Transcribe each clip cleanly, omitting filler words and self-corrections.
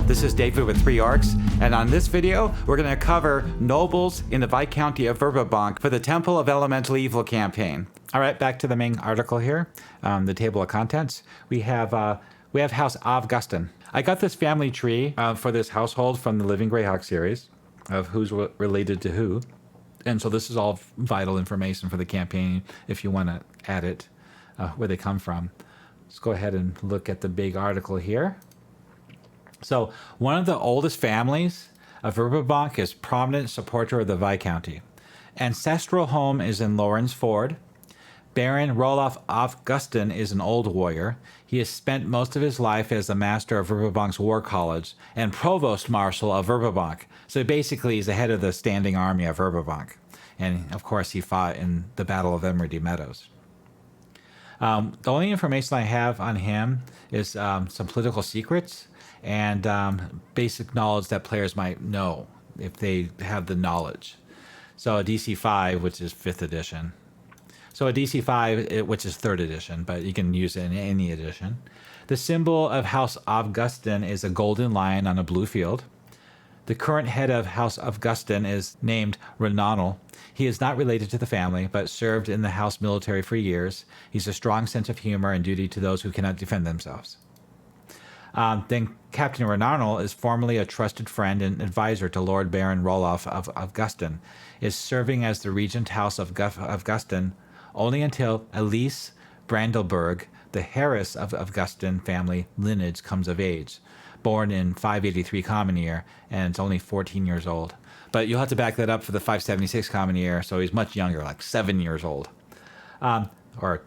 this is David with 3 Orcs, and on this video, we're going to cover nobles in the Viscounty of Verbobonc for the Temple of Elemental Evil campaign. All right, back to the main article here, the table of contents. We have House Avgustin. I got this family tree for this household from the Living Greyhawk series of who's related to who. And so this is all vital information for the campaign if you want to add it, where they come from. Let's go ahead and look at the big article here. So one of the oldest families of Verbobonc is prominent supporter of the Viscounty. Ancestral home is in Lawrence Ford. Baron Roloff Agustin is an old warrior. He has spent most of his life as the master of Verbobonc's war college and provost marshal of Verbobonc. So basically he's the head of the standing army of Verbobonc. And of course he fought in the Battle of Emerald Meadows. The only information I have on him is some political secrets and basic knowledge that players might know if they have the knowledge. So a DC 5, which is 5th edition. So a DC 5, which is 3rd edition, but you can use it in any edition. The symbol of House Avgustin is a golden lion on a blue field. The current head of House Avgustin is named Rhynehurst. He is not related to the family, but served in the house military for years. He's a strong sense of humor and duty to those who cannot defend themselves. Then Captain Rhynehurst is formerly a trusted friend and advisor to Lord Baron Roloff of Avgustin, is serving as the regent house of Avgustin only until Elise Brandelberg, the heiress of Avgustin family lineage, comes of age, born in 583 Common Year, and it's only 14 years old. But you'll have to back that up for the 576 Common Year, so he's much younger, like 7 years old, or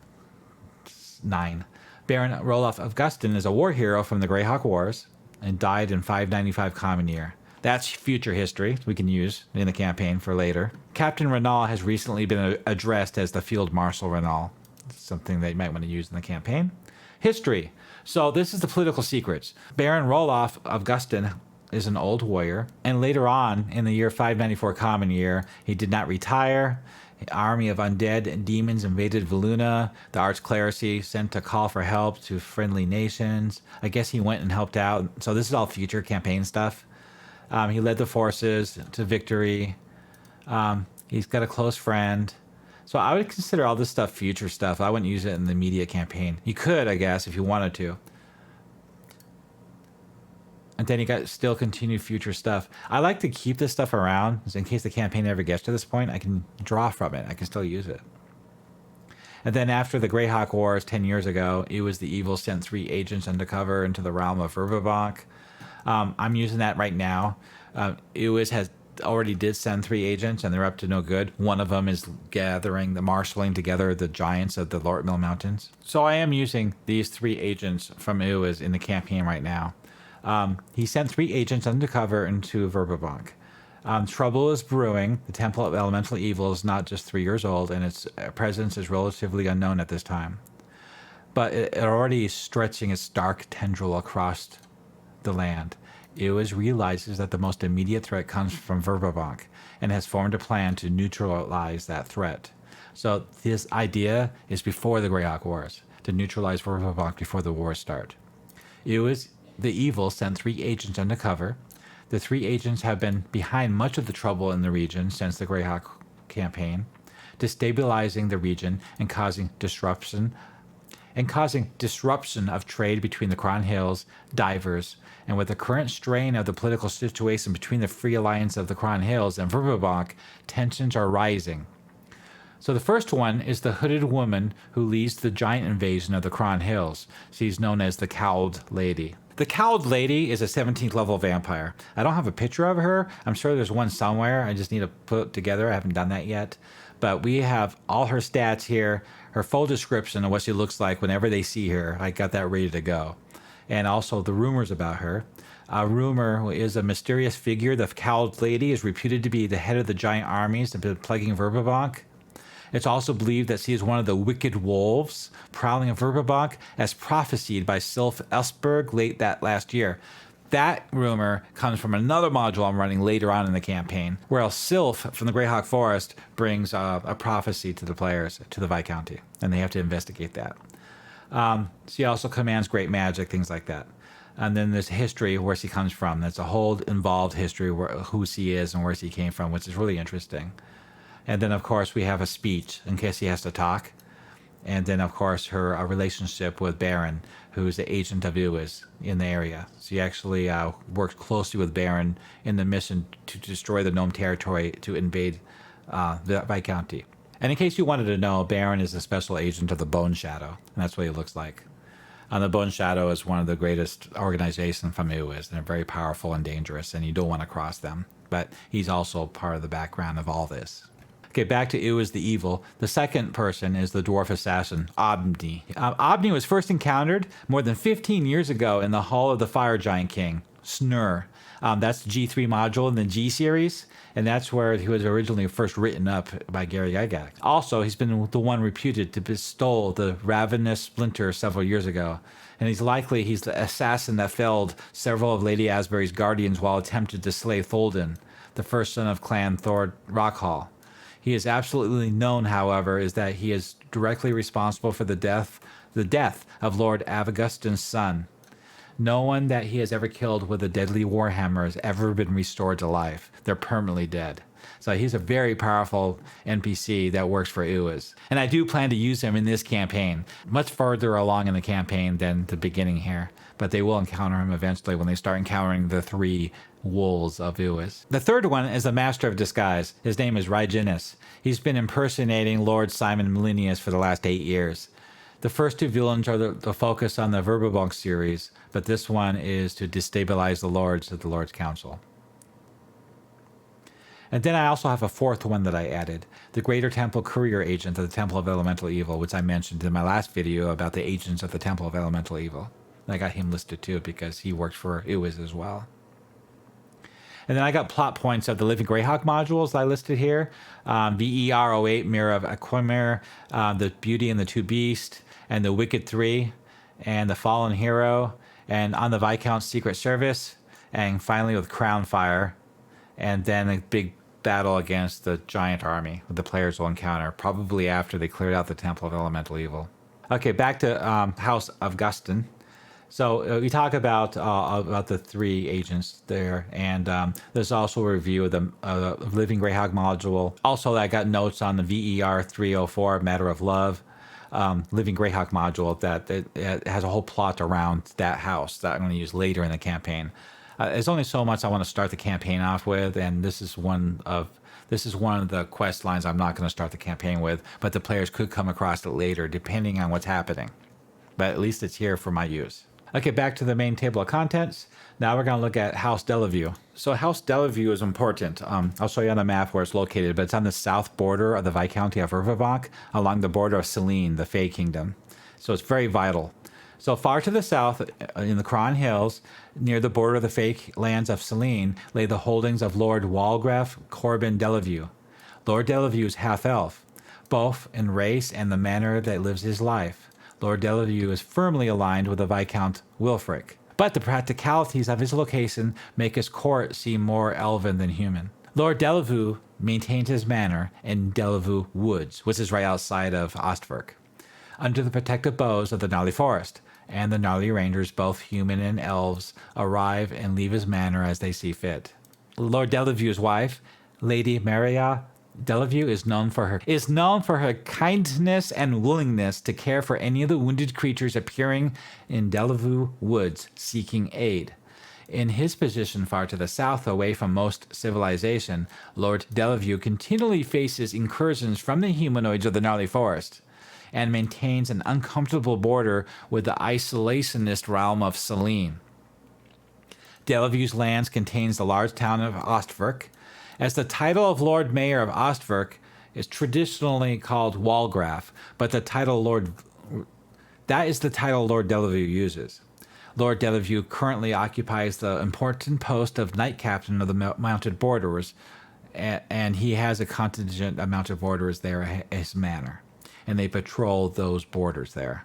9. Baron Roloff Agustin is a war hero from the Greyhawk Wars and died in 595 Common Year. That's future history we can use in the campaign for later. Captain Rhynehurst has recently been addressed as the Field Marshal Rhynehurst, something that you might want to use in the campaign. History. So this is the political secrets. Baron Roloff Agustin is an old warrior, and later on in the year 594 Common Year, he did not retire. An army of undead and demons invaded Veluna. The archclericy sent a call for help to friendly nations. I guess he went and helped out. So this is all future campaign stuff. He led the forces to victory. He's got a close friend. So I would consider all this stuff future stuff. I wouldn't use it in the immediate campaign. You could, I guess, if you wanted to. And then you got still continue future stuff. I like to keep this stuff around in case the campaign ever gets to this point. I can draw from it. I can still use it. And then after the Greyhawk Wars 10 years ago, Iuz the Evil sent 3 agents undercover into the realm of Verbobonc. I'm using that right now. Iuz has already did send 3 agents, and they're up to no good. One of them is marshaling together the giants of the Lort Mill Mountains. So I am using these 3 agents from Iuz in the campaign right now. He sent 3 agents undercover into Verbobonc. Trouble is brewing. The Temple of Elemental Evil is not just 3 years old, and its presence is relatively unknown at this time. But it already is stretching its dark tendril across the land. Iuz realizes that the most immediate threat comes from Verbobonc and has formed a plan to neutralize that threat. So this idea is before the Greyhawk Wars, to neutralize Verbobonc before the wars start. Iuz the Evil sent 3 agents undercover. The 3 agents have been behind much of the trouble in the region since the Greyhawk campaign, destabilizing the region and causing disruption of trade between the Crown Hills, divers, and with the current strain of the political situation between the Free Alliance of the Crown Hills and Verbobonc, tensions are rising. So the first one is the hooded woman who leads the giant invasion of the Crown Hills. She's known as the Cowled Lady. The Cowled Lady is a 17th level vampire. I don't have a picture of her. I'm sure there's one somewhere. I just need to put it together. I haven't done that yet. But we have all her stats here, her full description of what she looks like whenever they see her. I got that ready to go. And also the rumors about her. Rumor is a mysterious figure. The Cowled Lady is reputed to be the head of the giant armies that have been plaguing Verbobonc. It's also believed that she is one of the wicked wolves prowling in Verbobonc, as prophesied by Sylph Esberg late that last year. That rumor comes from another module I'm running later on in the campaign, where Sylph from the Greyhawk Forest brings a prophecy to the players, to the Viscounty, and they have to investigate that. She also commands great magic, things like that. And then there's history, where he comes from. That's a whole involved history, who he is and where he came from, which is really interesting. And then, of course, we have a speech in case he has to talk. And then, of course, her relationship with Baron, who's the agent of Iuz in the area. She actually worked closely with Baron in the mission to destroy the Gnome territory to invade the Viscounty. And in case you wanted to know, Baron is a special agent of the Bone Shadow, and that's what he looks like. The Bone Shadow is one of the greatest organizations from Iuz, and they're very powerful and dangerous, and you don't want to cross them. But he's also part of the background of all this. Okay, back to Iuz the Evil. The second person is the dwarf assassin, Obni. Obni was first encountered more than 15 years ago in the Hall of the Fire Giant King, Snur. That's the G3 module in the G series, and that's where he was originally first written up by Gary Gygax. Also, he's been the one reputed to bestow the Ravenous Splinter several years ago, and he's the assassin that felled several of Lady Asbury's guardians while attempting to slay Tholden, the first son of Clan Thord Rockhall. He is absolutely known, however, is that he is directly responsible for the death of Lord Avgustin's son. No one that he has ever killed with a deadly warhammer has ever been restored to life. They're permanently dead. So he's a very powerful NPC that works for Iuz. And I do plan to use him in this campaign, much further along in the campaign than the beginning here. But they will encounter him eventually when they start encountering the 3 wolves of Iuz. The third one is the Master of Disguise. His name is Rhynehurst. He's been impersonating Lord Simon Melinius for the last 8 years. The first 2 villains are the focus on the Verbobonc series, but this one is to destabilize the lords of the Lord's Council. And then I also have a fourth one that I added, the Greater Temple Courier Agent of the Temple of Elemental Evil, which I mentioned in my last video about the agents of the Temple of Elemental Evil. And I got him listed too because he worked for Iuz as well. And then I got plot points of the Living Greyhawk modules I listed here. VER08, Mirror of Aquamir, the Beauty and the Two Beasts, and the Wicked 3, and the Fallen Hero, and on the Viscount's Secret Service, and finally with Crown Fire, and then a big battle against the giant army that the players will encounter, probably after they cleared out the Temple of Elemental Evil. Okay, back to House Avgustin. So we talk about the 3 agents there, and there's also a review of the Living Greyhawk module. Also, I got notes on the VER 304, Matter of Love, Living Greyhawk module that it has a whole plot around that house that I'm going to use later in the campaign. There's only so much I want to start the campaign off with, and this is one of the quest lines I'm not going to start the campaign with, but the players could come across it later depending on what's happening. But at least it's here for my use. Okay, back to the main table of contents. Now we're going to look at House Deleveu. So House Deleveu is important. I'll show you on the map where it's located, but it's on the south border of the Viscounty of Verbobonc, along the border of Selene, the Fey Kingdom. So it's very vital. So far to the south, in the Cron Hills, near the border of the Fey lands of Selene, lay the holdings of Lord Walgraf Corbin Deleveu. Lord Deleveu is half-elf, both in race and the manner that lives his life. Lord Deleveu is firmly aligned with the Viscount Wilfric, but the practicalities of his location make his court seem more elven than human. Lord Deleveu maintains his manor in Deleveu Woods, which is right outside of Ostwerk, under the protective boughs of the Gnarly Forest, and the Gnarly Rangers, both human and elves, arrive and leave his manor as they see fit. Lord Deleveu's wife, Lady Maria Deleveu, is known for her kindness and willingness to care for any of the wounded creatures appearing in Deleveu Woods seeking aid. In his position far to the south, away from most civilization, Lord Deleveu continually faces incursions from the humanoids of the Gnarly Forest, and maintains an uncomfortable border with the isolationist realm of Selene. Deleveu's lands contains the large town of Ostwerk, as the title of Lord Mayor of Ostwerk is traditionally called Walgraf, but that is the title Lord Deleveu uses. Lord Deleveu currently occupies the important post of Knight Captain of the Mounted Borderers, and he has a contingent of Mounted Borderers there at his manor, and they patrol those borders there.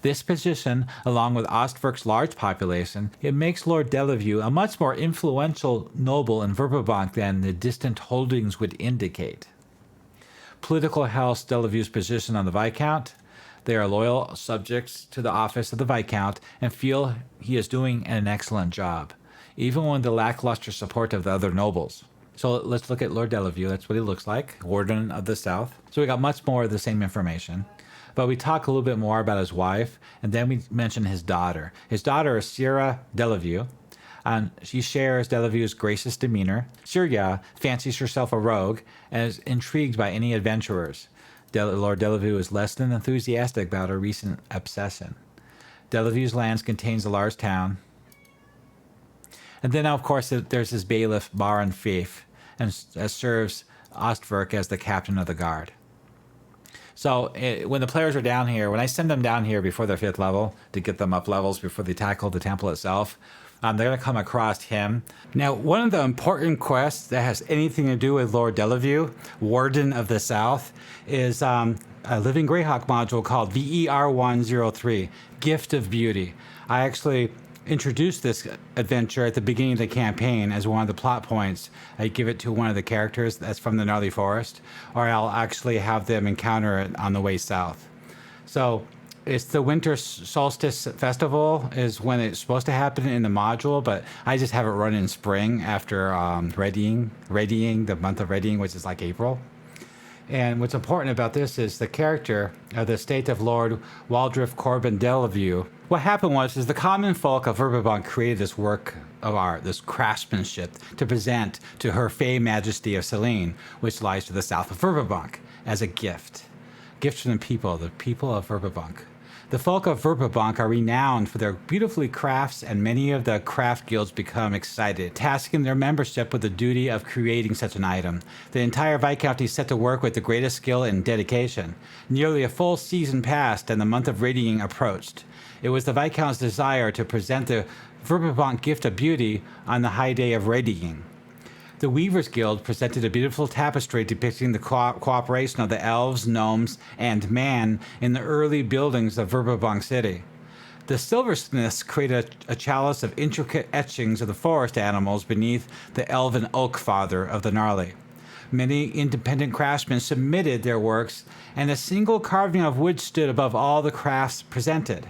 This position, along with Ostwerk's large population, it makes Lord Deleveu a much more influential noble in Verbobonc than the distant holdings would indicate. Political House Deleveu's position on the Viscount. They are loyal subjects to the office of the Viscount and feel he is doing an excellent job, even with the lackluster support of the other nobles. So let's look at Lord Deleveu. That's what he looks like, Warden of the South. So we got much more of the same information. But we talk a little bit more about his wife, and then we mention his daughter. His daughter is Sira Deleveu, and she shares Deleveu's gracious demeanor. Sira fancies herself a rogue and is intrigued by any adventurers. Lord Deleveu is less than enthusiastic about her recent obsession. Deleveu's lands contains a large town. And then, of course, there's his bailiff, Baron Fief, and serves Ostverk as the captain of the guard. So when the players are down here, when I send them down here before their 5th level to get them up levels before they tackle the temple itself, they're going to come across him. Now, one of the important quests that has anything to do with Lord Deleveu, Warden of the South, is a Living Greyhawk module called VER103, Gift of Beauty. I actually introduced this adventure at the beginning of the campaign as one of the plot points. I give it to one of the characters that's from the Gnarly Forest, or I'll actually have them encounter it on the way south. So it's the Winter Solstice Festival is when it's supposed to happen in the module, but I just have it run in spring after readying, the month of readying, which is like April. And what's important about this is the character of the estate of Lord Waldriff Corbin Deleveu. What happened was the common folk of Verbobonc created this work of art, this craftsmanship, to present to her Fey Majesty of Selene, which lies to the south of Verbobonc, as a gift. Gift from the people of Verbobonc. The folk of Verbobonc are renowned for their beautifully crafts, and many of the craft guilds become excited, tasking their membership with the duty of creating such an item. The entire Viscounty set to work with the greatest skill and dedication. Nearly a full season passed, and the month of readying approached. It was the Viscount's desire to present the Verbobonc gift of beauty on the high day of readying. The Weavers Guild presented a beautiful tapestry depicting the cooperation of the elves, gnomes, and man in the early buildings of Verbobonc City. The silversmiths created a chalice of intricate etchings of the forest animals beneath the elven oak father of the gnarly. Many independent craftsmen submitted their works, and a single carving of wood stood above all the crafts presented.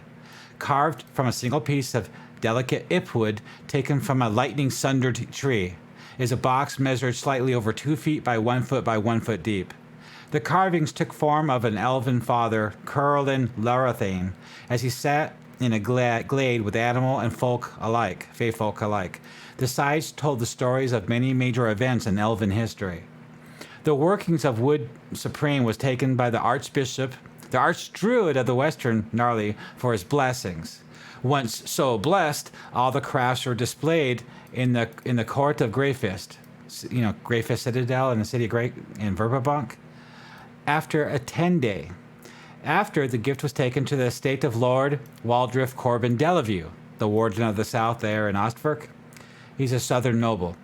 Carved from a single piece of delicate ipwood taken from a lightning-sundered tree, is a box measured slightly over 2 feet by 1 foot by 1 foot deep. The carvings took form of an elven father, Curlin Larathane, as he sat in a glade with animal and folk alike, fey folk alike. The sides told the stories of many major events in elven history. The workings of Wood Supreme was taken by the Archbishop, the Archdruid of the Western Gnarly, for his blessings. Once so blessed, all the crafts were displayed in the court of Greyfist, Greyfist Citadel in the city of in Verbobonc. After a 10-day, after the gift was taken to the estate of Lord Waldriff Corbin Deleveu, the Warden of the South there in Ostverk. He's a southern noble.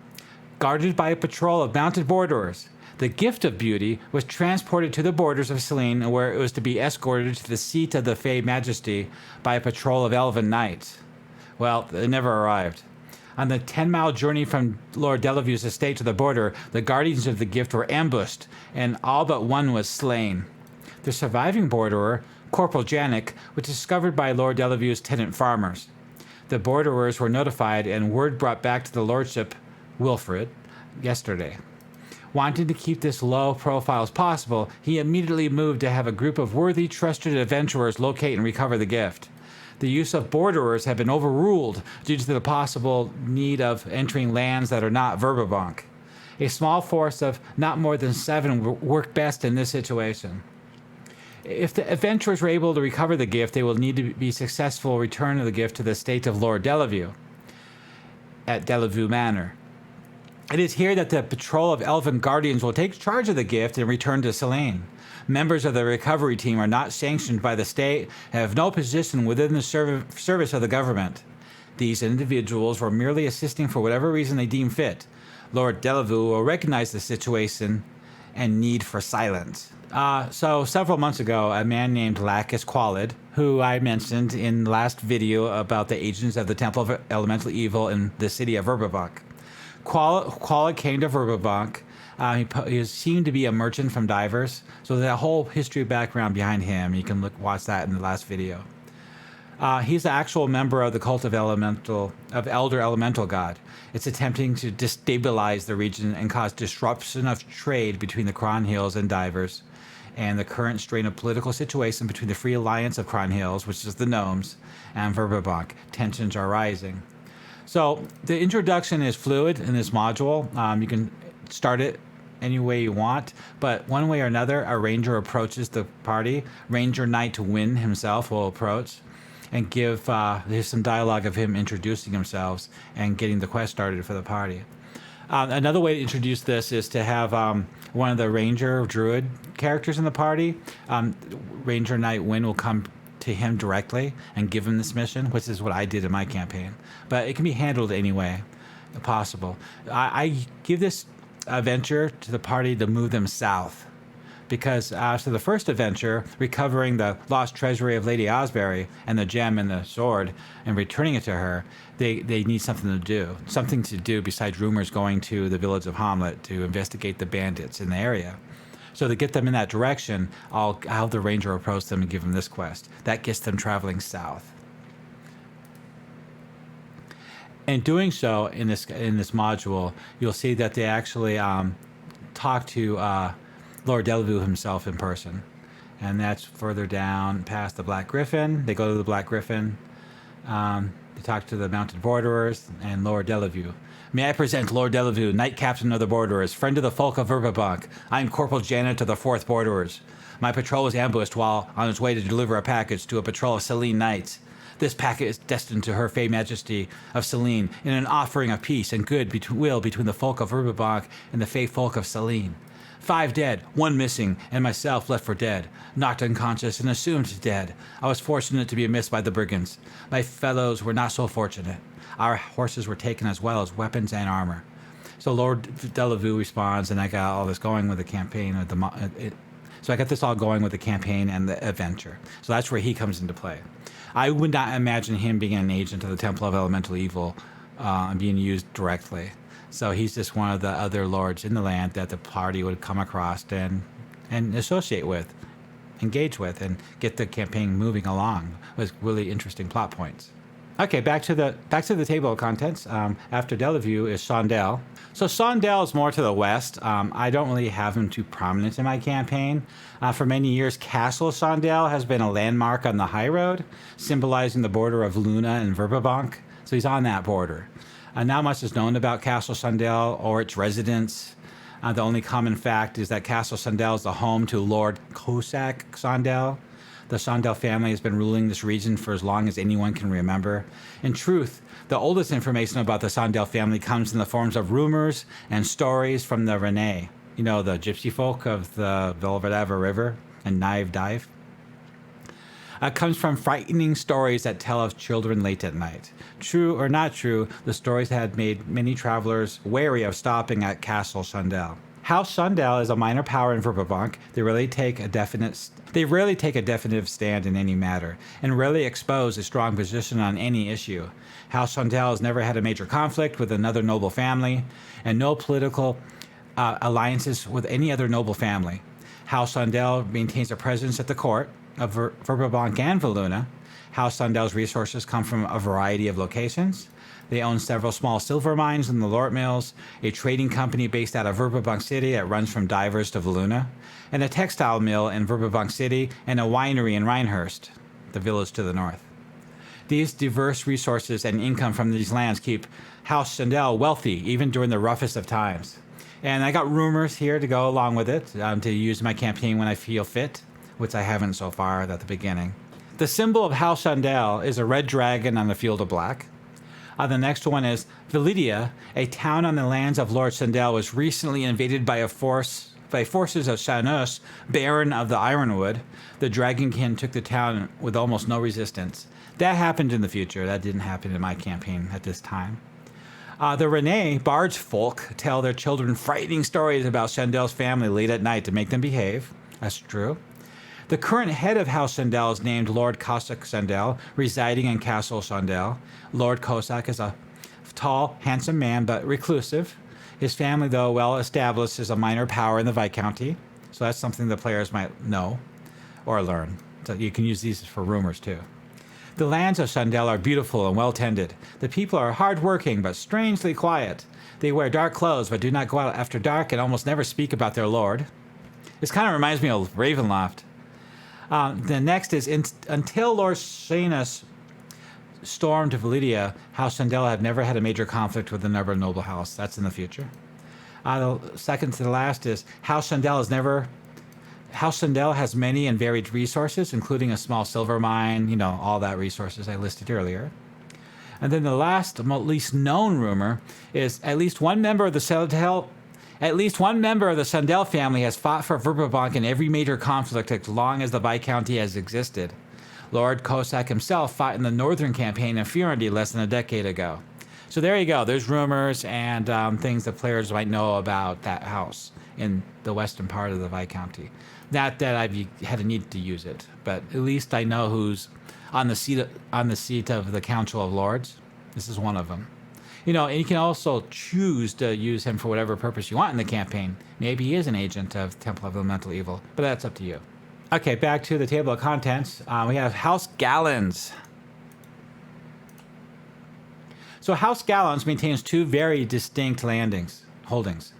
Guarded by a patrol of mounted borderers, the gift of beauty was transported to the borders of Selene, where it was to be escorted to the seat of the Fey Majesty by a patrol of elven knights. Well, it never arrived. On the 10-mile journey from Lord Deleveu's estate to the border, the guardians of the gift were ambushed, and all but one was slain. The surviving borderer, Corporal Janik, was discovered by Lord Deleveu's tenant farmers. The borderers were notified, and word brought back to the lordship, Wilfred, yesterday. Wanting to keep this low profile as possible, he immediately moved to have a group of worthy, trusted adventurers locate and recover the gift. The use of borderers had been overruled due to the possible need of entering lands that are not Verbobonc. A small force of not more than 7 worked best in this situation. If the adventurers were able to recover the gift, they will need to be successful return of the gift to the estate of Lord Deleveu at Deleveu Manor. It is here that the patrol of elven guardians will take charge of the gift and return to Selene. Members of the recovery team are not sanctioned by the state and have no position within the service of the government. These individuals were merely assisting for whatever reason they deem fit. Lord Deleveu will recognize the situation and need for silence. So several months ago, a man named Lacus Qualid, who I mentioned in the last video about the agents of the Temple of Elemental Evil in the city of Verbobonc. Qualid came to Verbobonc He seemed to be a merchant from Divers, so there's a whole history background behind him. You can watch that in the last video. He's an actual member of the cult of Elder Elemental God. It's attempting to destabilize the region and cause disruption of trade between the Cron Hills and Divers, and the current strain of political situation between the Free Alliance of Cron Hills, which is the Gnomes, and Verbobonc. Tensions are rising. So the introduction is fluid in this module. You can start it any way you want, but one way or another, a ranger approaches the party. Ranger Knight Wynn himself will approach and give, there's some dialogue of him introducing himself and getting the quest started for the party. Another way to introduce this is to have one of the ranger druid characters in the party. Ranger Knight Wynn will come to him directly and give him this mission, which is what I did in my campaign. But it can be handled any way possible. I give this adventure to the party to move them south, because after the first adventure, recovering the lost treasury of Lady Osberry and the gem and the sword and returning it to her, they need something to do besides rumors going to the village of Hamlet to investigate the bandits in the area. So to get them in that direction, I'll have the ranger approach them and give them this quest. That gets them traveling south. In doing so, in this module, you'll see that they actually talk to Lord Deleveu himself in person, and that's further down past the Black Griffin. They go to the Black Griffin. They talk to the Mounted Borderers and Lord Deleveu. May I present Lord Deleveu, Knight Captain of the Borderers, friend of the folk of Verbobonc. I am Corporal Janet of the 4th Borderers. My patrol was ambushed while on its way to deliver a package to a patrol of Selene Knights. This packet is destined to her Fey Majesty of Selene in an offering of peace and goodwill between the folk of Verbobonc and the Fey folk of Selene. 5 dead, 1 missing, and myself left for dead, knocked unconscious and assumed dead. I was fortunate to be missed by the brigands. My fellows were not so fortunate. Our horses were taken as well as weapons and armor. So Lord Deleveu responds, and I got all this going with the campaign. So I got this all going with the campaign and the adventure. So that's where he comes into play. I would not imagine him being an agent of the Temple of Elemental Evil and being used directly. So he's just one of the other lords in the land that the party would come across and associate with, engage with, and get the campaign moving along with really interesting plot points. Okay, back to the table of contents. After Deleveu is Chondell. So Chondell is more to the west. I don't really have him too prominent in my campaign. For many years, Castle Chondell has been a landmark on the high road, symbolizing the border of Luna and Verbobonc. So he's on that border. Not much is known about Castle Chondell or its residents. The only common fact is that Castle Chondell is the home to Lord Cossack Chondell. The Chondell family has been ruling this region for as long as anyone can remember. In truth, the oldest information about the Chondell family comes in the forms of rumors and stories from the Rhynehurst, the gypsy folk of the Velvetava River and Knive Dive. Comes from frightening stories that tell of children late at night. True or not true, the stories had made many travelers wary of stopping at Castle Chondell. House Chondell is a minor power in Verbobonc. They rarely take a definitive stand in any matter, and rarely expose a strong position on any issue. House Chondell has never had a major conflict with another noble family, and no political alliances with any other noble family. House Chondell maintains a presence at the court of Verbobonc and Valuna. House Chondell's resources come from a variety of locations. They own several small silver mines in the Lort Mills, a trading company based out of Verbobonc City that runs from Divers to Valuna, and a textile mill in Verbobonc City, and a winery in Rhynehurst, the village to the north. These diverse resources and income from these lands keep House Chondell wealthy, even during the roughest of times. And I got rumors here to go along with it, to use in my campaign when I feel fit, which I haven't so far at the beginning. The symbol of House Chondell is a red dragon on a field of black. The next one is Velydia, a town on the lands of Lord Chondell, was recently invaded by forces of Shanus, Baron of the Ironwood. The Dragonkin took the town with almost no resistance. That happened in the future. That didn't happen in my campaign at this time. The Rhynehurst barge folk tell their children frightening stories about Chondell's family late at night to make them behave. That's true. The current head of House Chondell is named Lord Cossack Chondell, residing in Castle Chondell. Lord Cossack is a tall, handsome man, but reclusive. His family, though, well established, is a minor power in the Viscounty, so that's something the players might know or learn. So you can use these for rumors, too. The lands of Chondell are beautiful and well tended. The people are hard-working but strangely quiet. They wear dark clothes but do not go out after dark and almost never speak about their lord. This kind of reminds me of Ravenloft. The next is, until Lord Rhynehurst stormed Velysin, House Chondell have never had a major conflict with the Nulb noble house. That's in the future. The second to the last is, House Chondell has many and varied resources, including a small silver mine, all that resources I listed earlier. And then the last, least known rumor is at least one member of the Chondell family has fought for Verbobonc in every major conflict as long as the Viscounty has existed. Lord Cossack himself fought in the northern campaign in Furendy less than a decade ago. So there you go. There's rumors and things that players might know about that house in the western part of the Viscounty. Not that I've had a need to use it, but at least I know who's on the seat of the Council of Lords. This is one of them. And you can also choose to use him for whatever purpose you want in the campaign. Maybe he is an agent of Temple of Elemental Evil, but that's up to you. Okay, back to the table of contents. We have House Galans. So House Galans maintains two very distinct holdings.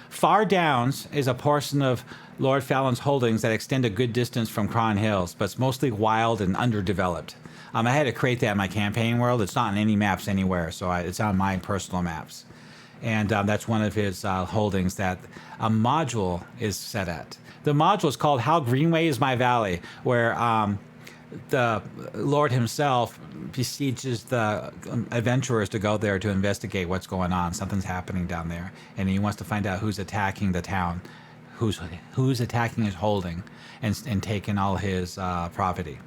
Far Downs is a portion of Lord Fallon's holdings that extend a good distance from Cron Hills, but it's mostly wild and underdeveloped. I had to create that in my campaign world. It's not on any maps anywhere, so it's on my personal maps. And that's one of his holdings that a module is set at. The module is called How Greenway is My Valley, where the Lord himself besieges the adventurers to go there to investigate what's going on. Something's happening down there, and he wants to find out who's attacking the town, who's attacking his holding, and taking all his property.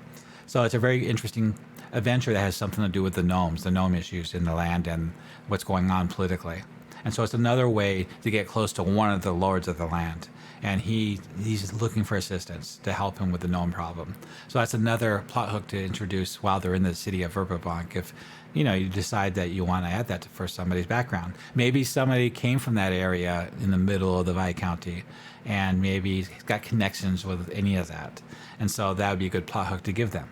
So it's a very interesting adventure that has something to do with the gnome issues in the land and what's going on politically. And so it's another way to get close to one of the lords of the land. And he's looking for assistance to help him with the gnome problem. So that's another plot hook to introduce while they're in the City of Verbobonc. If you decide that you want to add that for somebody's background. Maybe somebody came from that area in the middle of the Viscounty, and maybe he's got connections with any of that. And so that would be a good plot hook to give them.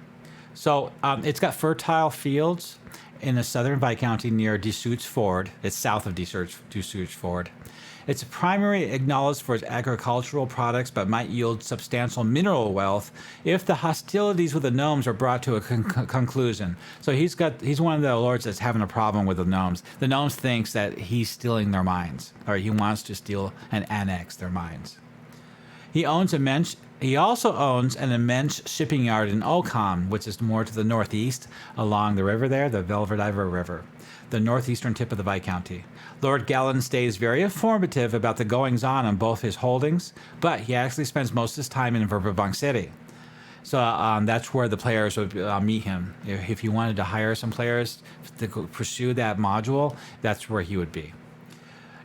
So it's got fertile fields in the southern Viscounty near Desuits Ford. It's south of Desuits Ford. It's primarily acknowledged for its agricultural products, but might yield substantial mineral wealth if the hostilities with the gnomes are brought to a conclusion. So he's one of the lords that's having a problem with the gnomes. The gnomes thinks that he's stealing their mines, or he wants to steal and annex their mines. He also owns an immense shipping yard in Ocam, which is more to the northeast along the river there, the Velverdiver River, the northeastern tip of the Viscounty. Lord Galans stays very informative about the goings-on on both his holdings, but he actually spends most of his time in Verbobonc City. So that's where the players would meet him. If you wanted to hire some players to pursue that module, that's where he would be.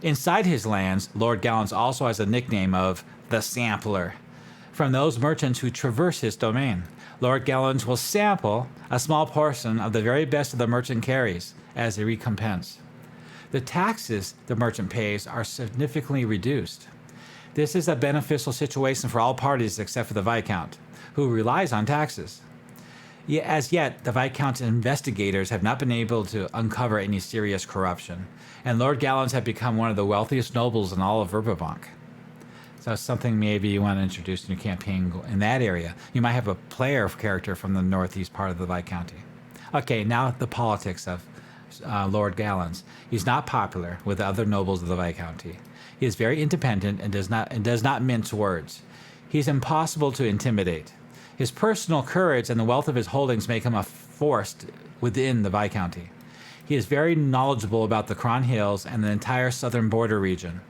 Inside his lands, Lord Galans also has a nickname of the Sampler, from those merchants who traverse his domain. Lord Galans will sample a small portion of the very best of the merchant carries as a recompense. The taxes the merchant pays are significantly reduced. This is a beneficial situation for all parties except for the Viscount, who relies on taxes. As yet, the Viscount's investigators have not been able to uncover any serious corruption, and Lord Galans have become one of the wealthiest nobles in all of Verbobonc. So it's something maybe you want to introduce in your campaign in that area. You might have a player character from the northeast part of the Viscounty. Okay, now the politics of Lord Galans. He's not popular with the other nobles of the Viscounty. He is very independent and does not mince words. He's impossible to intimidate. His personal courage and the wealth of his holdings make him a force within the Viscounty. He is very knowledgeable about the Cron Hills and the entire southern border region.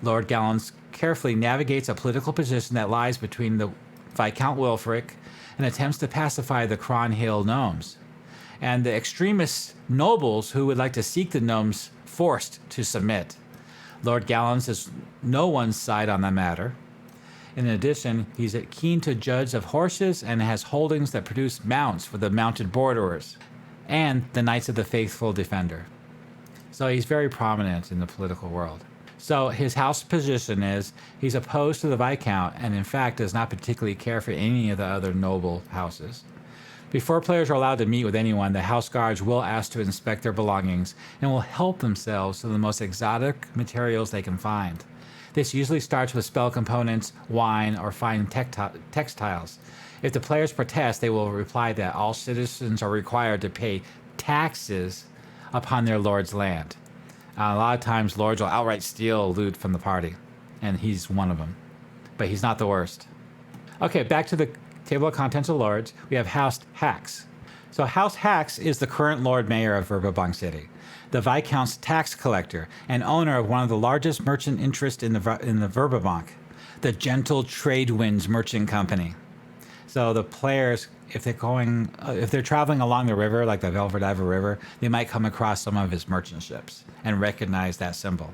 Lord Galans carefully navigates a political position that lies between the Viscount Wilfric and attempts to pacify the Cron Hill gnomes, and the extremist nobles who would like to seek the gnomes forced to submit. Lord Galans is no one's side on the matter. In addition, he's keen to judge of horses and has holdings that produce mounts for the mounted borderers and the Knights of the Faithful Defender. So he's very prominent in the political world. So his house position is he's opposed to the Viscount and in fact does not particularly care for any of the other noble houses. Before players are allowed to meet with anyone, the house guards will ask to inspect their belongings and will help themselves to the most exotic materials they can find. This usually starts with spell components, wine, or fine textiles. If the players protest, they will reply that all citizens are required to pay taxes upon their lord's land. A lot of times, lords will outright steal loot from the party, and he's one of them. But he's not the worst. Okay, back to the table of contents of lords. We have House Haxx. So House Haxx is the current Lord Mayor of Verbobonc City, the Viscount's tax collector, and owner of one of the largest merchant interests in the Verbobonc, the Gentle Tradewinds Merchant Company. So the players, if they're traveling along the river, like the Velverdiver River, they might come across some of his merchant ships and recognize that symbol.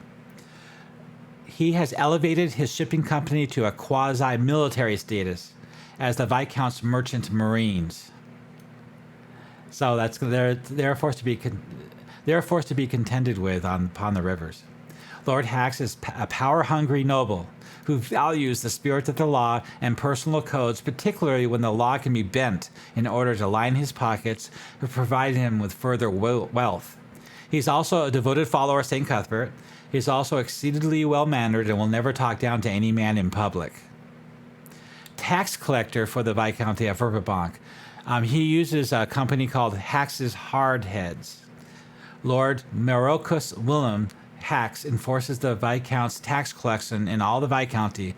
He has elevated his shipping company to a quasi-military status as the Viscount's Merchant Marines. So they're forced to be contended with upon the rivers. Lord Haxx is a power-hungry noble who values the spirit of the law and personal codes, particularly when the law can be bent in order to line his pockets or provide him with further wealth. He's also a devoted follower of St. Cuthbert. He's also exceedingly well-mannered and will never talk down to any man in public. Tax collector for the Viscounty of Verbobonc. He uses a company called Haxx's Hardheads. Lord Marocus Willem Haxx enforces the Viscount's tax collection in all the Viscounty,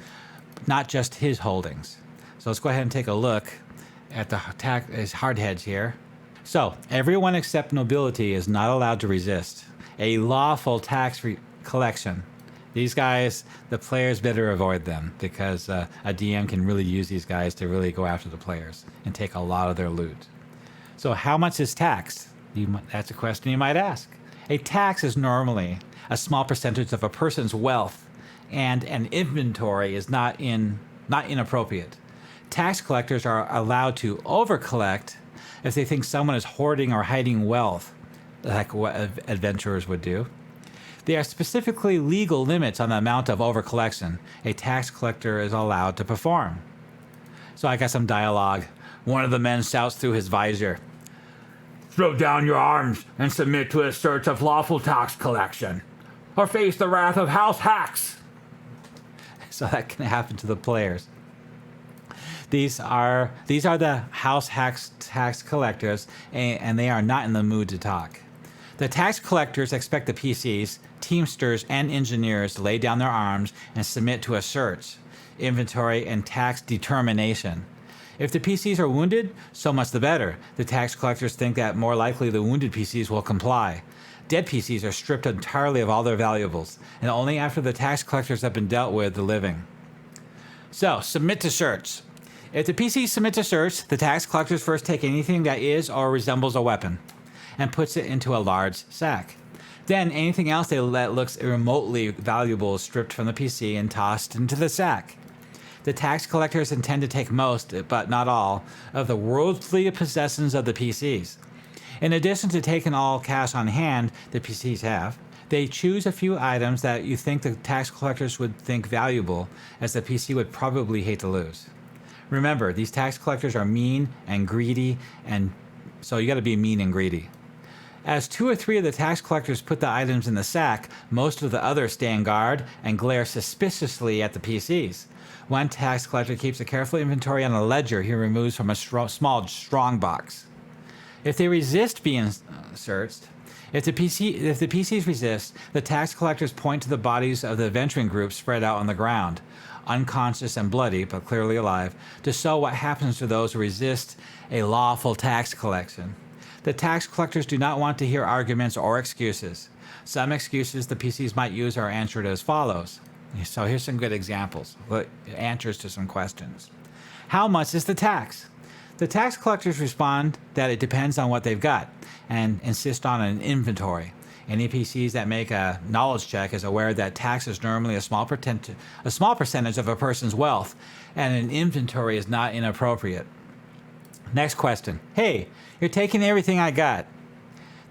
not just his holdings. So let's go ahead and take a look at his hardheads here. So everyone except nobility is not allowed to resist a lawful tax collection. These guys, the players better avoid them because a DM can really use these guys to really go after the players and take a lot of their loot. So how much is taxed? That's a question you might ask. A tax is normally a small percentage of a person's wealth, and an inventory is not inappropriate. Tax collectors are allowed to overcollect if they think someone is hoarding or hiding wealth, like what adventurers would do. There are specifically legal limits on the amount of overcollection a tax collector is allowed to perform. So I got some dialogue. One of the men shouts through his visor, "Throw down your arms and submit to a search of lawful tax collection, or face the wrath of House Haxx." So that can happen to the players. These are the House Haxx tax collectors, and they are not in the mood to talk. The tax collectors expect the PCs, teamsters, and engineers to lay down their arms and submit to a search, inventory, and tax determination. If the PCs are wounded, so much the better. The tax collectors think that more likely the wounded PCs will comply. Dead PCs are stripped entirely of all their valuables, and only after the tax collectors have been dealt with the living. So, submit to search. If the PCs submit to search, the tax collectors first take anything that is or resembles a weapon and puts it into a large sack. Then anything else that looks remotely valuable is stripped from the PC and tossed into the sack. The tax collectors intend to take most, but not all, of the worldly possessions of the PCs. In addition to taking all cash on hand the PCs have, they choose a few items that you think the tax collectors would think valuable, as the PC would probably hate to lose. Remember, these tax collectors are mean and greedy, and so you got to be mean and greedy. As 2 or 3 of the tax collectors put the items in the sack, most of the others stand guard and glare suspiciously at the PCs. One tax collector keeps a careful inventory on a ledger he removes from a small strong box. If they resist being searched, if the PCs resist, the tax collectors point to the bodies of the adventuring group spread out on the ground, unconscious and bloody, but clearly alive, to show what happens to those who resist a lawful tax collection. The tax collectors do not want to hear arguments or excuses. Some excuses the PCs might use are answered as follows. So here's some good examples, answers to some questions. How much is the tax? The tax collectors respond that it depends on what they've got and insist on an inventory. Any PCs that make a knowledge check is aware that tax is normally a small percentage of a person's wealth, and an inventory is not inappropriate. Next question. Hey, you're taking everything I got.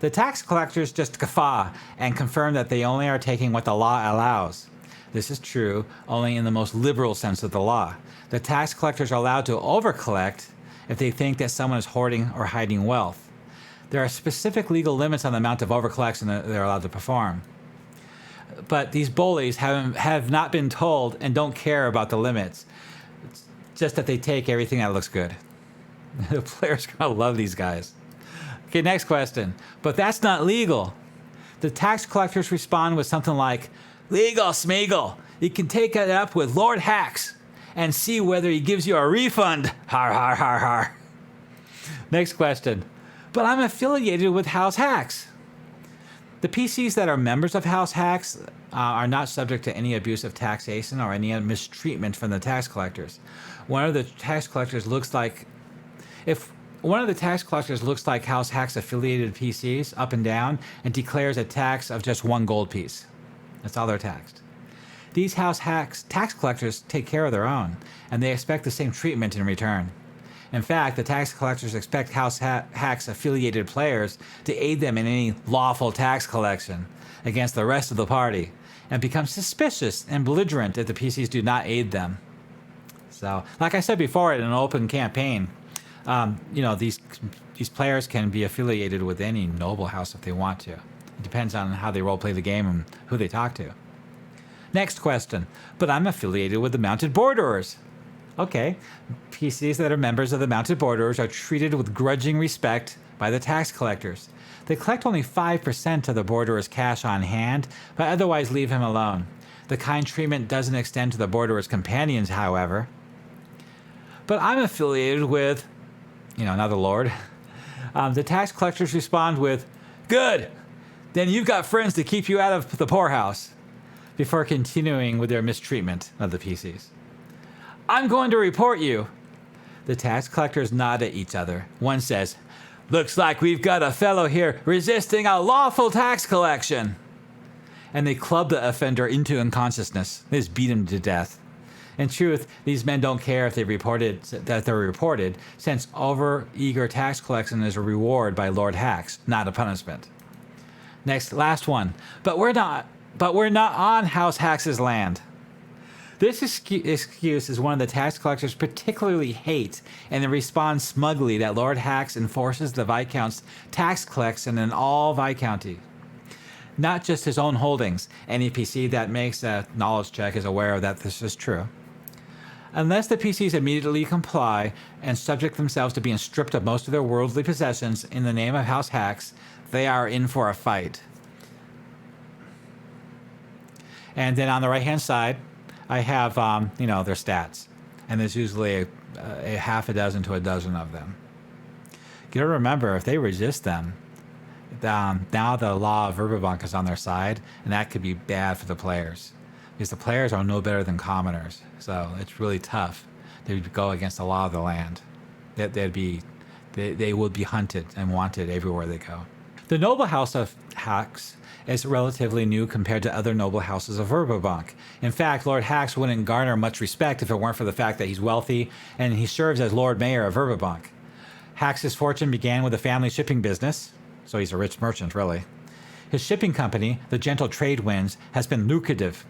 The tax collectors just guffaw and confirm that they only are taking what the law allows. This is true only in the most liberal sense of the law. The tax collectors are allowed to overcollect if they think that someone is hoarding or hiding wealth. There are specific legal limits on the amount of overcollection that they're allowed to perform. But these bullies have not been told and don't care about the limits. It's just that they take everything that looks good. The players are going to love these guys. Okay, next question. But that's not legal. The tax collectors respond with something like, legal, Smeagol. You can take it up with Lord Haxx and see whether he gives you a refund. Har, har, har, har. Next question. But I'm affiliated with House Haxx. The PCs that are members of House Haxx are not subject to any abuse of taxation or any mistreatment from the tax collectors. One of the tax collectors looks like House Haxx affiliated PCs up and down and declares a tax of just 1 gold piece. That's all they're taxed. These House Haxx tax collectors take care of their own, and they expect the same treatment in return. In fact, the tax collectors expect House Haxx affiliated players to aid them in any lawful tax collection against the rest of the party, and become suspicious and belligerent if the PCs do not aid them. So, like I said before, in an open campaign, these players can be affiliated with any noble house if they want to. It depends on how they roleplay the game and who they talk to. Next question. But I'm affiliated with the Mounted Borderers. Okay, PCs that are members of the Mounted Borderers are treated with grudging respect by the tax collectors. They collect only 5% of the Borderer's cash on hand, but otherwise leave him alone. The kind treatment doesn't extend to the Borderer's companions, however. But I'm affiliated with, another lord. The tax collectors respond with, good, then you've got friends to keep you out of the poorhouse, before continuing with their mistreatment of the PCs. I'm going to report you. The tax collectors nod at each other. One says, looks like we've got a fellow here resisting a lawful tax collection. And they club the offender into unconsciousness. They just beat him to death. In truth, these men don't care if they're reported, since over-eager tax collection is a reward by Lord Haxx, not a punishment. Next, last one. But we're not on House Haxx's land. This excuse is one of the tax collectors particularly hate, and they respond smugly that Lord Haxx enforces the Viscount's tax collection in all Viscounty. Not just his own holdings. Any PC that makes a knowledge check is aware that this is true. Unless the PCs immediately comply and subject themselves to being stripped of most of their worldly possessions in the name of House Haxx, they are in for a fight. And then on the right-hand side, I have, their stats. And there's usually a half a dozen to a dozen of them. You gotta remember, if they resist them, now the law of Verbobonc is on their side, and that could be bad for the players. Because the players are no better than commoners. So it's really tough. They would go against the law of the land. They would be hunted and wanted everywhere they go. The noble house of Haxx is relatively new compared to other noble houses of Verbobonc. In fact, Lord Haxx wouldn't garner much respect if it weren't for the fact that he's wealthy and he serves as Lord Mayor of Verbobonc. Haxx's fortune began with a family shipping business, so he's a rich merchant, really. His shipping company, the Gentle Trade Winds, has been lucrative.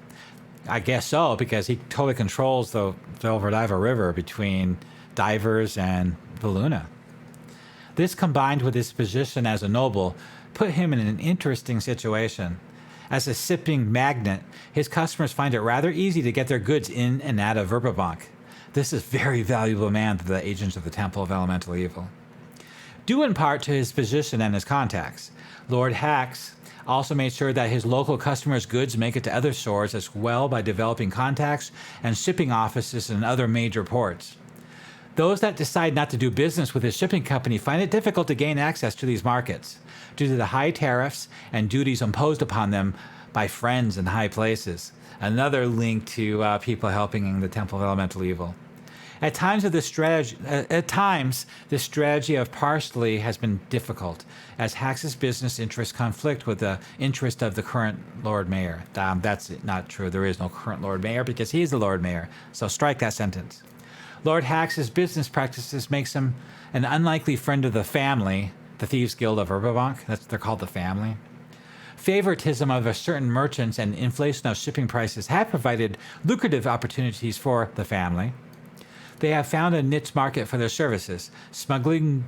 I guess so, because he totally controls the Velverdiva River between Divers and Valuna. This, combined with his position as a noble, put him in an interesting situation. As a shipping magnate, his customers find it rather easy to get their goods in and out of Verbobonc. This is very valuable man to the agents of the Temple of Elemental Evil. Due in part to his position and his contacts, Lord Haxx also made sure that his local customers' goods make it to other shores as well by developing contacts and shipping offices in other major ports. Those that decide not to do business with his shipping company find it difficult to gain access to these markets due to the high tariffs and duties imposed upon them by friends in high places. Another link to people helping in the Temple of Elemental Evil. At times, the strategy of parsley has been difficult, as Haxx's business interests conflict with the interest of the current Lord Mayor. That's not true. There is no current Lord Mayor because he is the Lord Mayor. So strike that sentence. Lord Haxx's business practices makes him an unlikely friend of the family the Thieves Guild of Verbobonc. They're called the family. Favoritism of a certain merchants and inflation of shipping prices have provided lucrative opportunities for the family. They have found a niche market for their services, smuggling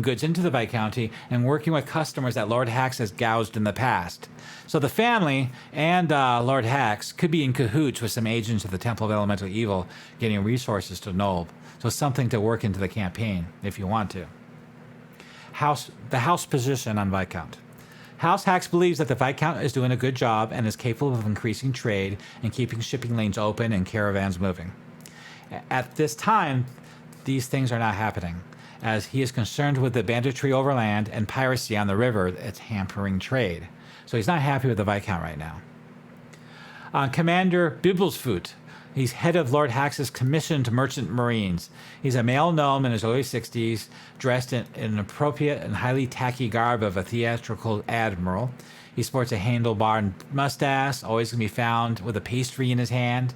goods into the Viscounty and working with customers that Lord Haxx has gouged in the past. So the family and Lord Haxx could be in cahoots with some agents of the Temple of Elemental Evil getting resources to Nulb. So something to work into the campaign if you want to. The House position on Viscount. House Haxx believes that the Viscount is doing a good job and is capable of increasing trade and keeping shipping lanes open and caravans moving. At this time, these things are not happening, as he is concerned with the banditry overland and piracy on the river that's hampering trade. So he's not happy with the Viscount right now. Commander Bibblesfoot. He's head of Lord Haxx's commissioned merchant marines. He's a male gnome in his early 60s, dressed in an appropriate and highly tacky garb of a theatrical admiral. He sports a handlebar mustache, always can be found with a pastry in his hand.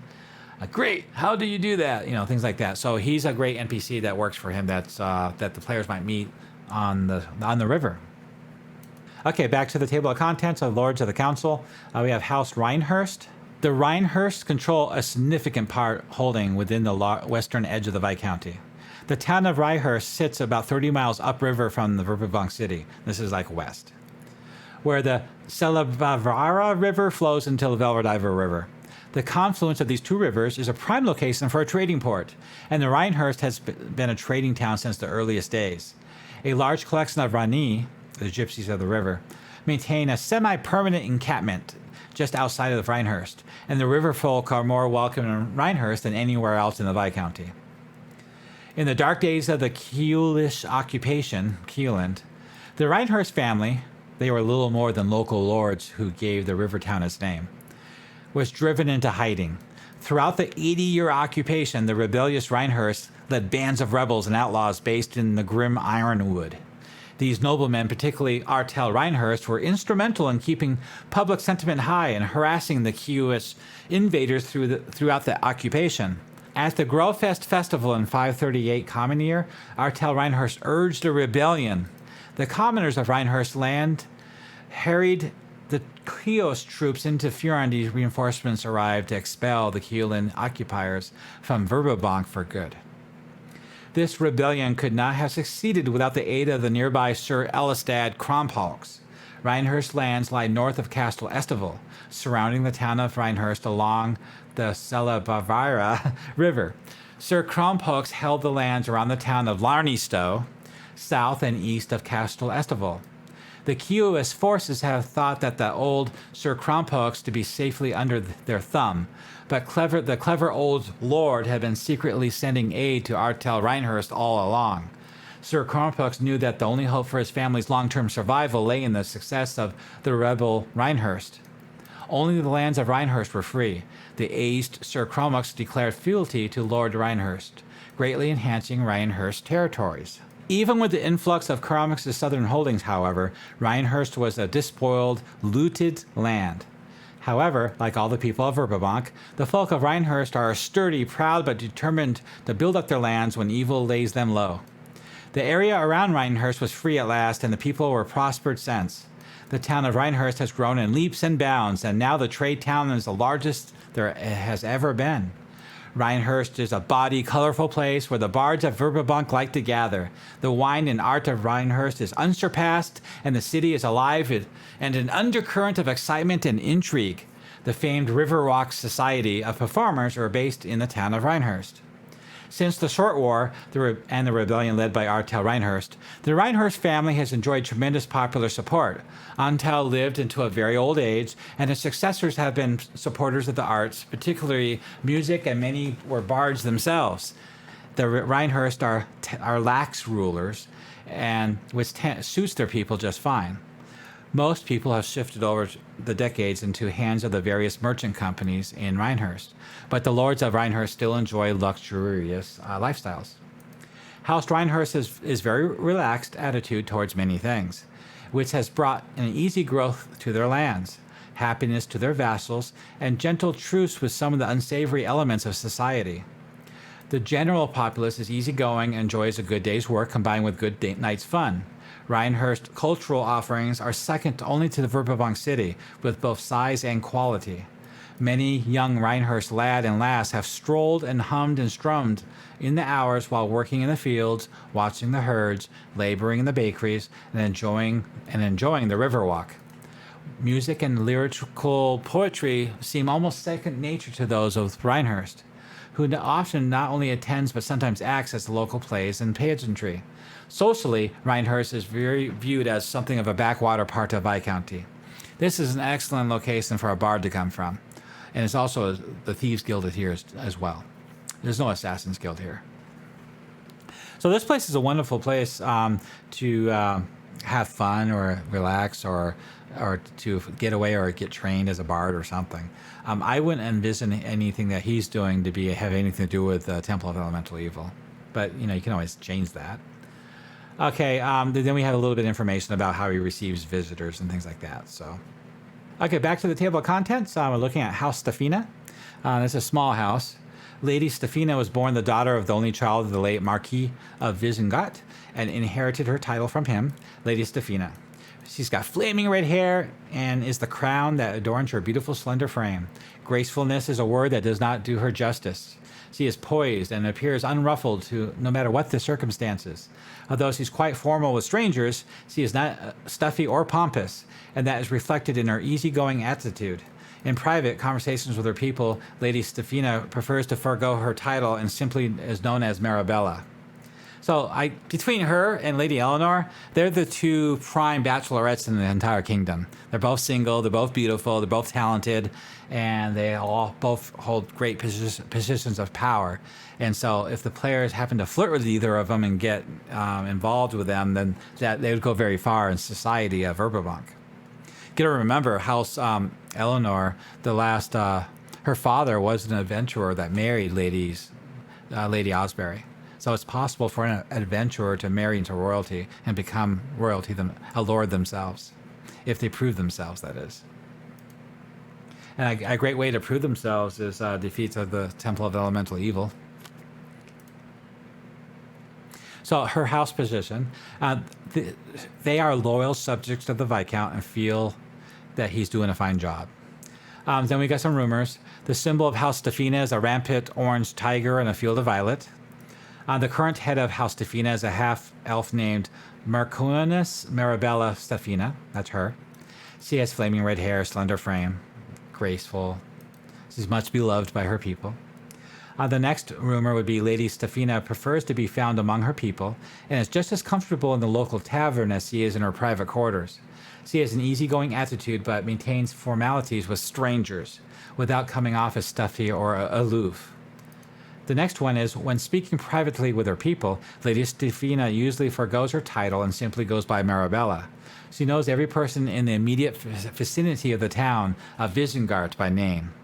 Great, how do you do that? Things like that. So he's a great NPC that works for him that the players might meet on the river. Okay, back to the table of contents of Lords of the Council. We have House Rhynehurst. The Rhynehurst control a significant part holding within the western edge of the Viscounty. The town of Rhynehurst sits about 30 miles upriver from the Verbobonc city. This is like west, where the Celebavara River flows into the Velrediver River. The confluence of these two rivers is a prime location for a trading port, and the Rhynehurst has been a trading town since the earliest days. A large collection of Rani, the gypsies of the river, maintain a semi-permanent encampment just outside of the Rhynehurst, and the river folk are more welcome in Rhynehurst than anywhere else in the Viscounty. In the dark days of the Keelish occupation, Keeland, the Rhynehurst family, they were little more than local lords who gave the river town its name, was driven into hiding. Throughout the 80-year occupation, the rebellious Rhynehurst led bands of rebels and outlaws based in the grim Ironwood. These noblemen, particularly Artel Rhynehurst, were instrumental in keeping public sentiment high and harassing the Keelish invaders throughout the occupation. At the Growfest festival in 538 Common Year, Artel Rhynehurst urged a rebellion. The commoners of Rhynehurst land harried the Keos troops into Furon. Reinforcements arrived to expel the Keelan occupiers from Verbobonc for good. This rebellion could not have succeeded without the aid of the nearby Sir Elistad Crompalks. Rhynehurst lands lie north of Castle Estival, surrounding the town of Rhynehurst along the Celebavara River. Sir Crompalks held the lands around the town of Larnistow, south and east of Castle Estival. The Keolis forces have thought that the old Sir Crompalks to be safely under their thumb, but the clever old lord had been secretly sending aid to Artel Rhynehurst all along. Sir Crompalks knew that the only hope for his family's long-term survival lay in the success of the rebel Rhynehurst. Only the lands of Rhynehurst were free. The aged Sir Crompalks declared fealty to Lord Rhynehurst, greatly enhancing Rhynehurst's territories. Even with the influx of Crompalks' southern holdings, however, Rhynehurst was a despoiled, looted land. However, like all the people of Verbobonc, the folk of Rhynehurst are sturdy, proud, but determined to build up their lands when evil lays them low. The area around Rhynehurst was free at last, and the people were prospered since. The town of Rhynehurst has grown in leaps and bounds, and now the trade town is the largest there has ever been. Rhynehurst is a bawdy, colorful place where the bards of Verbobonc like to gather. The wine and art of Rhynehurst is unsurpassed, and the city is alive and an undercurrent of excitement and intrigue. The famed Riverwalk Society of performers are based in the town of Rhynehurst. Since the Short War and the rebellion led by Artel Rhynehurst, the Rhynehurst family has enjoyed tremendous popular support. Artel lived into a very old age, and his successors have been supporters of the arts, particularly music, and many were bards themselves. The Rhynehurst are lax rulers, and which suits their people just fine. Most people have shifted over the decades into hands of the various merchant companies in Rhynehurst, but the lords of Rhynehurst still enjoy luxurious lifestyles. House Rhynehurst is very relaxed attitude towards many things, which has brought an easy growth to their lands, happiness to their vassals, and gentle truce with some of the unsavory elements of society. The general populace is easygoing and enjoys a good day's work combined with good night's fun. Rhynehurst cultural offerings are second only to the Verbobonc city, with both size and quality. Many young Rhynehurst lad and lass have strolled and hummed and strummed in the hours while working in the fields, watching the herds, laboring in the bakeries, and enjoying the river walk. Music and lyrical poetry seem almost second nature to those of Rhynehurst, who often not only attends but sometimes acts as the local plays and pageantry. Socially, Rhynehurst is very viewed as something of a backwater part of Viscounty. This is an excellent location for a bard to come from, and it's also the Thieves Guild here as well. There's no Assassin's Guild here. So this place is a wonderful place to have fun or relax or to get away or get trained as a bard or something. I wouldn't envision anything that he's doing to have anything to do with the Temple of Elemental Evil. But, you can always change that. Okay, then we have a little bit of information about how he receives visitors and things like that. So, okay, back to the table of contents. We're looking at House Stefania. It's a small house. Lady Stefania was born the daughter of the only child of the late Marquis of Viscount and inherited her title from him, Lady Stefania. She's got flaming red hair and is the crown that adorns her beautiful, slender frame. Gracefulness is a word that does not do her justice. She is poised and appears unruffled no matter what the circumstances. Although she's quite formal with strangers, she is not stuffy or pompous, and that is reflected in her easygoing attitude. In private conversations with her people, Lady Stefania prefers to forego her title and simply is known as Marabella. So between her and Lady Eleanor, they're the two prime bachelorettes in the entire kingdom. They're both single, they're both beautiful, they're both talented, and they all both hold great positions of power. And so if the players happen to flirt with either of them and get involved with them, then they would go very far in society of Verbobonc. You gotta remember, House Eleanor, her father was an adventurer that married Lady Osberry. So it's possible for an adventurer to marry into royalty and become royalty, a lord themselves, if they prove themselves, that is. And a great way to prove themselves is defeat of the Temple of Elemental Evil. So her house position, they are loyal subjects of the Viscount and feel that he's doing a fine job. Then we got some rumors. The symbol of House Stefania is a rampant orange tiger in a field of violet. The current head of House Stefania is a half-elf named Marquis Marabella Stefania. That's her. She has flaming red hair, slender frame, graceful. She's much beloved by her people. The next rumor would be Lady Stefania prefers to be found among her people and is just as comfortable in the local tavern as she is in her private quarters. She has an easygoing attitude but maintains formalities with strangers without coming off as stuffy or aloof. The next one is, when speaking privately with her people, Lady Stefania usually forgoes her title and simply goes by Marabella. She knows every person in the immediate vicinity of the town of Viscount by name.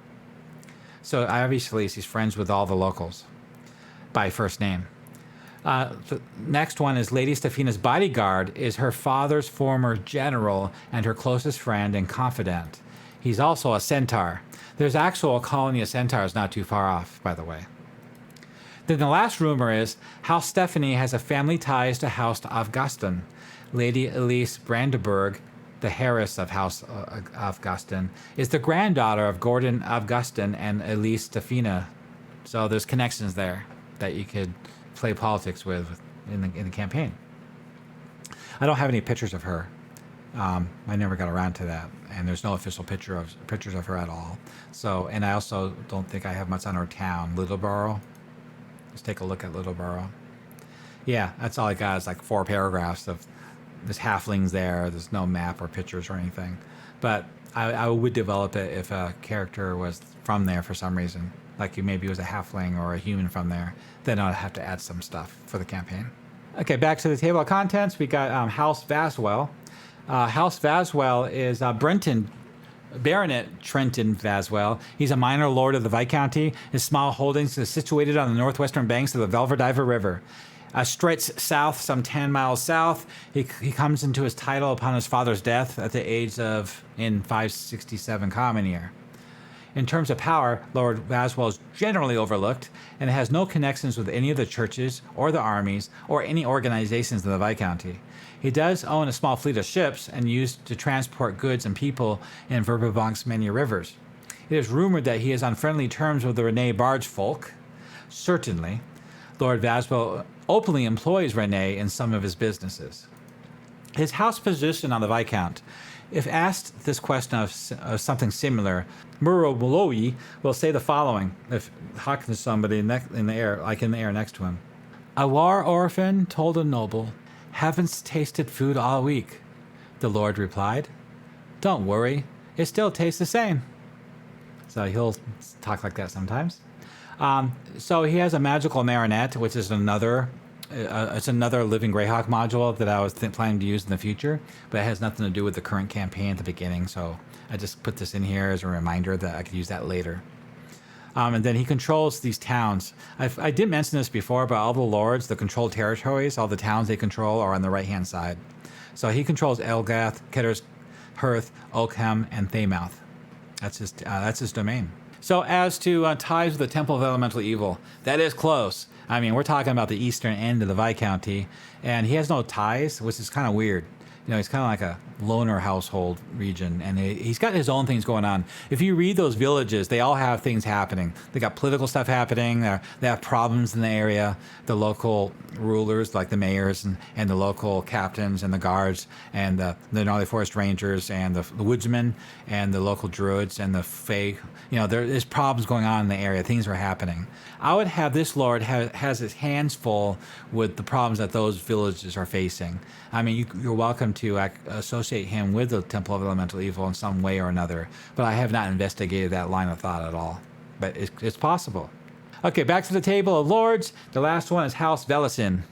So obviously she's friends with all the locals by first name. The next one is Lady Stefania's bodyguard is her father's former general and her closest friend and confidant. He's also a centaur. There's actual colony of centaurs not too far off, by the way. Then the last rumor is House Stefania has a family ties to House Avgustin. Lady Elise Brandenburg, the heiress of House Avgustin, is the granddaughter of Gordon Avgustin and Elise Stefania. So there's connections there that you could play politics with in the campaign. I don't have any pictures of her. I never got around to that, and there's no official pictures of her at all. So, and I also don't think I have much on her town, Littleborough. Let's take a look at Littleborough. Yeah, that's all I got is like 4 paragraphs of there's halflings there. There's no map or pictures or anything. But I would develop it if a character was from there for some reason. Like maybe it was a halfling or a human from there. Then I'd have to add some stuff for the campaign. Okay, back to the table of contents. We got House Vaswell. House Vaswell is Baronet Trenton Vaswell. He's a minor lord of the Viscounty. His small holdings is situated on the northwestern banks of the Velverdiver River. Stretched south, some 10 miles south. He comes into his title upon his father's death at the age of, in 567 Common Year. In terms of power, Lord Vaswell is generally overlooked and has no connections with any of the churches or the armies or any organizations in the Viscounty. He does own a small fleet of ships and used to transport goods and people in Verbobonc's many rivers. It is rumored that he is on friendly terms with the Rhyneh barge folk. Certainly, Lord Vaswell openly employs Rhyneh in some of his businesses. His house position on the Viscount. If asked this question of something similar, Murrow will say the following, if talking to somebody in the air next to him. A war orphan told a noble, "Haven't tasted food all week." The Lord replied, "Don't worry, it still tastes the same." So he'll talk like that sometimes. So he has a magical marionette, which is another Living Greyhawk module that I was planning to use in the future, but it has nothing to do with the current campaign at the beginning, so I just put this in here as a reminder that I could use that later. And then he controls these towns. I did mention this before, but all the lords, the controlled territories, all the towns they control are on the right-hand side. So he controls Elgath, Ketters, Hearth, Oakham, and Thaymouth. That's his domain. So as to ties with the Temple of Elemental Evil, that is close. I mean, we're talking about the eastern end of the Viscounty, and he has no ties, which is kind of weird. You know, he's kind of like a loner household region, and he's got his own things going on. If you read those villages, they all have things happening. They got political stuff happening. They have problems in the area. The local rulers, like the mayors and the local captains and the guards and the Gnarly Forest Rangers and the woodsmen and the local druids and the fae. You know, there's problems going on in the area. Things are happening. I would have this lord has his hands full with the problems that those villages are facing. I mean, you're welcome to associate him with the Temple of Elemental Evil in some way or another, but I have not investigated that line of thought at all. But it's possible. Okay, back to the table of lords. The last one is House Velysin.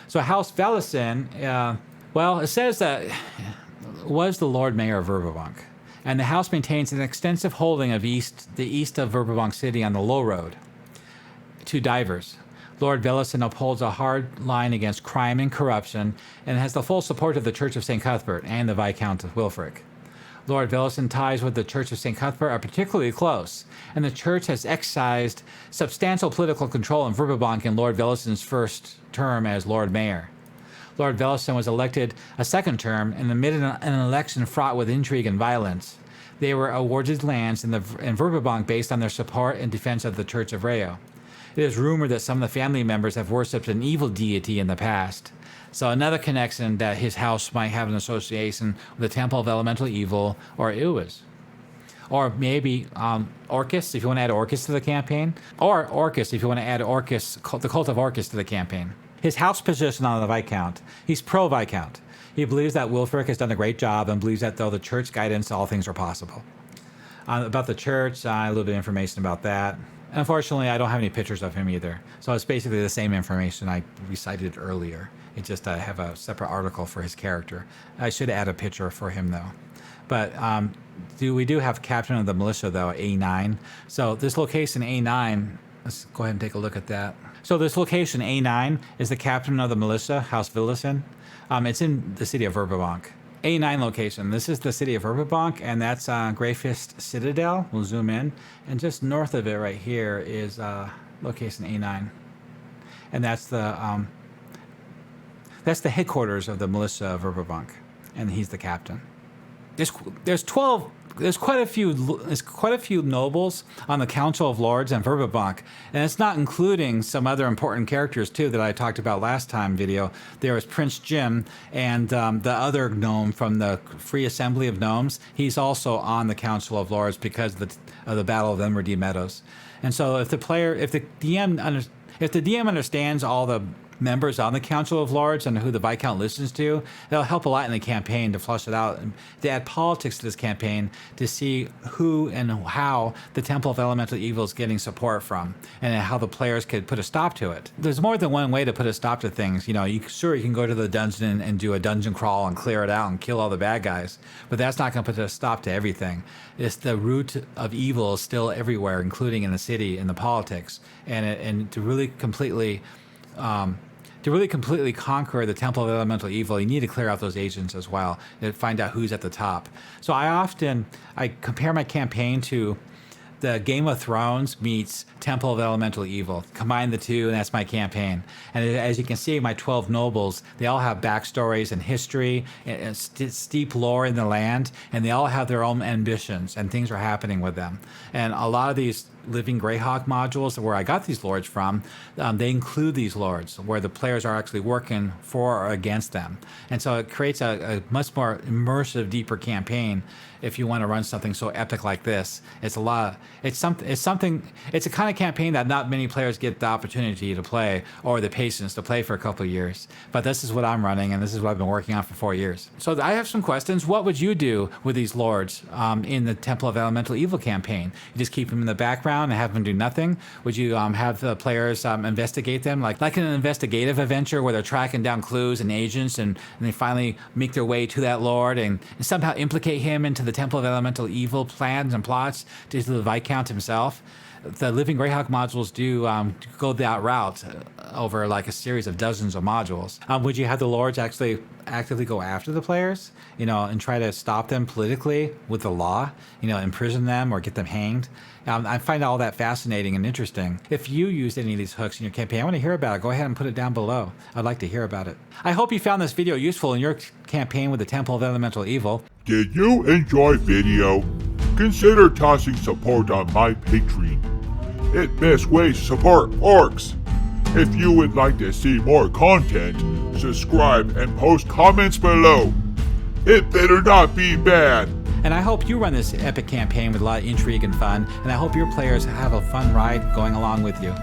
So House Velysin, well, it says that was the Lord Mayor of Verbobonc, and the house maintains an extensive holding of the east of Verbobonc City on the Low Road. To divers. Lord Velysin upholds a hard line against crime and corruption and has the full support of the Church of St. Cuthbert and the Viscount of Wilfric. Lord Velysin ties with the Church of St. Cuthbert are particularly close, and the Church has exercised substantial political control in Verbobonc in Lord Velysin's first term as Lord Mayor. Lord Velysin was elected a second term and amid an election fraught with intrigue and violence. They were awarded lands in Verbobonc based on their support and defense of the Church of Rayo. It is rumored that some of the family members have worshipped an evil deity in the past. So another connection that his house might have an association with the Temple of Elemental Evil or Iuz. Or maybe Orcus, if you want to add Orcus to the campaign. Or Orcus, if you want to add Orcus, the Cult of Orcus to the campaign. His house position on the Viscount. He's pro-Viscount. He believes that Wilfric has done a great job and believes that though the church guidance, all things are possible. About the church, a little bit of information about that. Unfortunately, I don't have any pictures of him either. So it's basically the same information I recited earlier. It just I have a separate article for his character. I should add a picture for him though. But we do have Captain of the Militia though, A9. So this location A9, let's go ahead and take a look at that. So this location A9 is the Captain of the Militia, House Velysin. It's in the City of Verbobonc. A9 location. This is the City of Verbobonc, and that's Greyfist Citadel. We'll zoom in. And just north of it right here is location A9. And that's the headquarters of the militia of Verbobonc. And he's the captain. There's quite a few nobles on the Council of Lords and Verbobonc, and it's not including some other important characters too that I talked about last time video. There was Prince Jim and the other gnome from the Free Assembly of Gnomes. He's also on the Council of Lords because of the Battle of Enmerdee Meadows. And so if the DM understands all the members on the Council of Lords and who the Viscount listens to, that'll help a lot in the campaign to flush it out and to add politics to this campaign to see who and how the Temple of Elemental Evil is getting support from and how the players could put a stop to it. There's more than one way to put a stop to things. You know, you can go to the dungeon and do a dungeon crawl and clear it out and kill all the bad guys, but that's not going to put a stop to everything. It's the root of evil is still everywhere, including in the city and the politics, and to really completely conquer the Temple of Elemental Evil, you need to clear out those agents as well and find out who's at the top. So I compare my campaign to the Game of Thrones meets Temple of Elemental Evil. Combine the two, and that's my campaign. And as you can see, my 12 nobles, they all have backstories and history, and steep lore in the land, and they all have their own ambitions, and things are happening with them. And a lot of these Living Greyhawk modules, where I got these lords from, they include these lords, where the players are actually working for or against them. And so it creates a much more immersive, deeper campaign if you want to run something so epic like this. It's a kind of campaign that not many players get the opportunity to play or the patience to play for a couple of years. But this is what I'm running, and this is what I've been working on for 4 years. So I have some questions. What would you do with these lords in the Temple of Elemental Evil campaign? You just keep them in the background and have them do nothing? Would you have the players investigate them like an investigative adventure where they're tracking down clues and agents, and they finally make their way to that lord and somehow implicate him into the Temple of Elemental Evil plans and plots to the Viscount himself? The Living Greyhawk modules do go that route over like a series of dozens of modules. Would you have the lords actually actively go after the players, and try to stop them politically with the law, imprison them or get them hanged? I find all that fascinating and interesting. If you used any of these hooks in your campaign, I want to hear about it. Go ahead and put it down below. I'd like to hear about it. I hope you found this video useful in your campaign with the Temple of Elemental Evil. Did you enjoy video? Consider tossing support on my Patreon. It best way to support orcs. If you would like to see more content, subscribe and post comments below. It better not be bad. And I hope you run this epic campaign with a lot of intrigue and fun, and I hope your players have a fun ride going along with you.